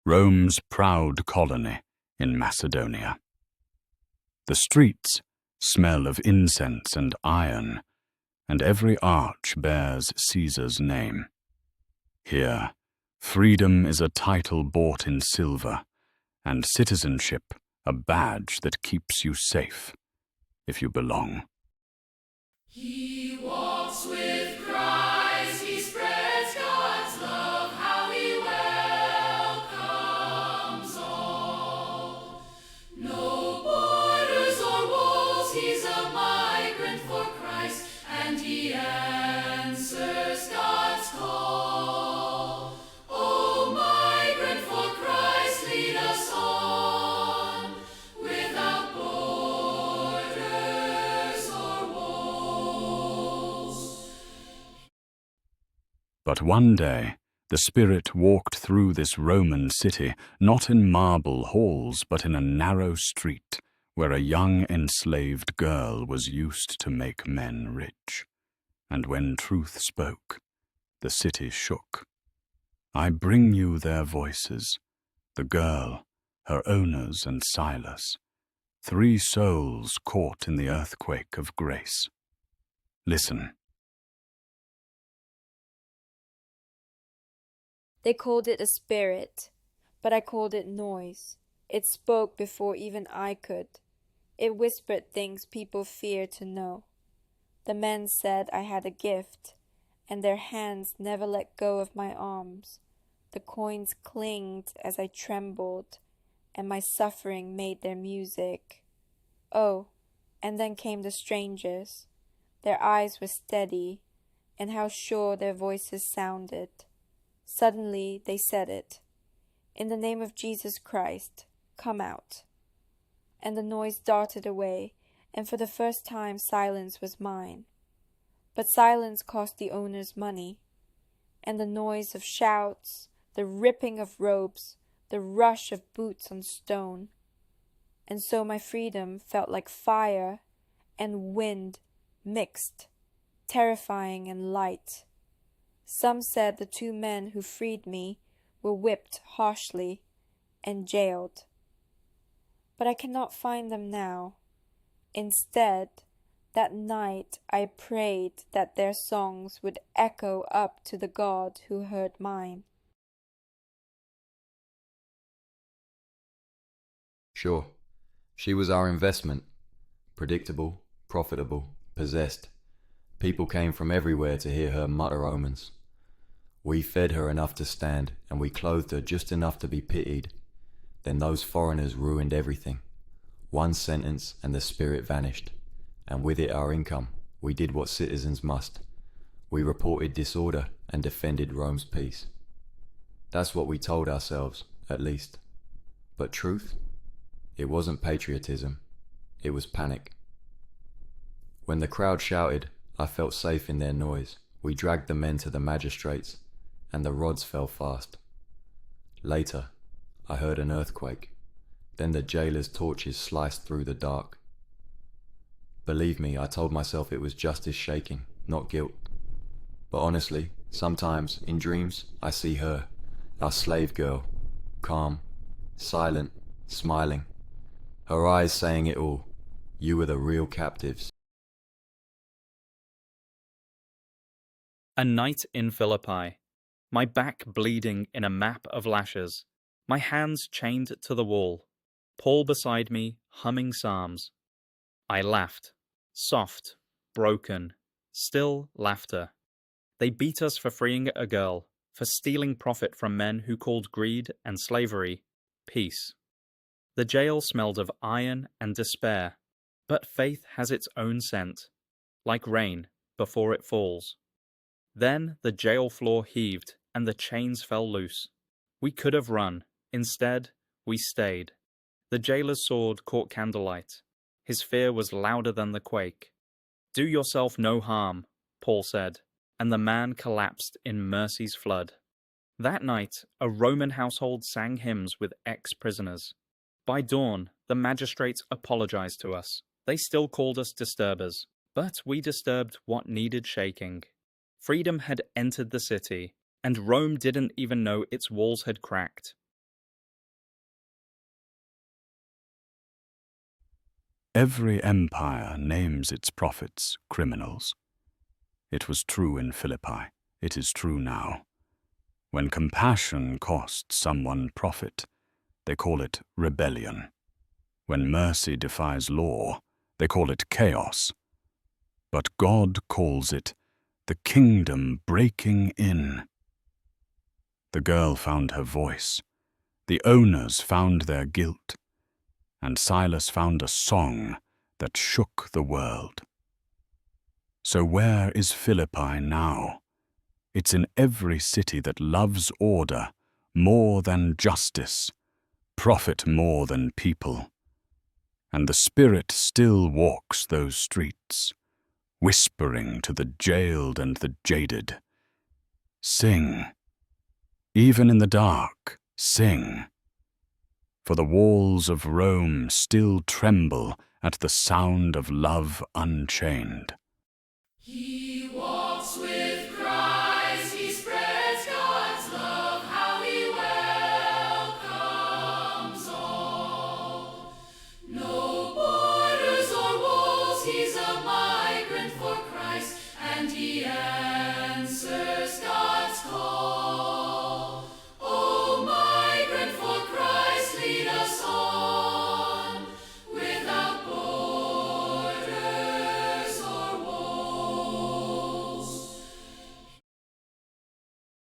Rome's proud colony in Macedonia. The streets smell of incense and iron, and every arch bears Caesar's name. Here, freedom is a title bought in silver, and citizenship a badge that keeps you safe if you belong. He walks with Christ, he spreads God's love, how he welcomes all. No borders or walls, he's a migrant for Christ, and he answers God's call. Oh, migrant for Christ, lead us on, without borders or walls. But one day, the Spirit walked through this Roman city, not in marble halls, but in a narrow street, where a young enslaved girl was used to make men rich. And when truth spoke, the city shook. I bring you their voices, the girl, her owners and Silas, 3 souls caught in the earthquake of grace. Listen. They called it a spirit, but I called it noise. It spoke before even I could. It whispered things people fear to know. The men said I had a gift, and their hands never let go of my arms. The coins clinged as I trembled, and my suffering made their music. Oh, and then came the strangers. Their eyes were steady, and how sure their voices sounded. Suddenly they said it. In the name of Jesus Christ, come out. And the noise darted away, and for the first time silence was mine. But silence cost the owners money, and the noise of shouts, the ripping of ropes, the rush of boots on stone. And so my freedom felt like fire and wind mixed, terrifying and light. Some said the 2 men who freed me were whipped harshly and jailed. But I cannot find them now. Instead, that night I prayed that their songs would echo up to the God who heard mine. Sure, she was our investment. Predictable, profitable, possessed. People came from everywhere to hear her mutter omens. We fed her enough to stand, and we clothed her just enough to be pitied. Then those foreigners ruined everything. One sentence and the spirit vanished, and with it our income. We did what citizens must. We reported disorder and defended Rome's peace. That's what we told ourselves, at least. But truth? It wasn't patriotism. It was panic. When the crowd shouted, I felt safe in their noise. We dragged the men to the magistrates, and the rods fell fast. Later, I heard an earthquake. Then the jailer's torches sliced through the dark. Believe me, I told myself it was justice shaking, not guilt. But honestly, sometimes, in dreams, I see her, our slave girl, calm, silent, smiling. Her eyes saying it all. You were the real captives. A night in Philippi. My back bleeding in a map of lashes. My hands chained to the wall. Paul beside me, humming psalms. I laughed. Soft, broken, still laughter. They beat us for freeing a girl, for stealing profit from men who called greed and slavery peace. The jail smelled of iron and despair, but faith has its own scent, like rain before it falls. Then the jail floor heaved and the chains fell loose. We could have run. Instead, we stayed. The jailer's sword caught candlelight. His fear was louder than the quake. Do yourself no harm, Paul said, and the man collapsed in mercy's flood. That night, a Roman household sang hymns with ex-prisoners. By dawn, the magistrates apologized to us. They still called us disturbers, but we disturbed what needed shaking. Freedom had entered the city, and Rome didn't even know its walls had cracked. Every empire names its prophets criminals. It was true in Philippi. It is true now. When compassion costs someone profit, they call it rebellion. When mercy defies law, they call it chaos. But God calls it the kingdom breaking in. The girl found her voice. The owners found their guilt. And Silas found a song that shook the world. So where is Philippi now? It's in every city that loves order more than justice, profit more than people. And the Spirit still walks those streets, whispering to the jailed and the jaded. Sing. Even in the dark, sing. For the walls of Rome still tremble at the sound of love unchained. He was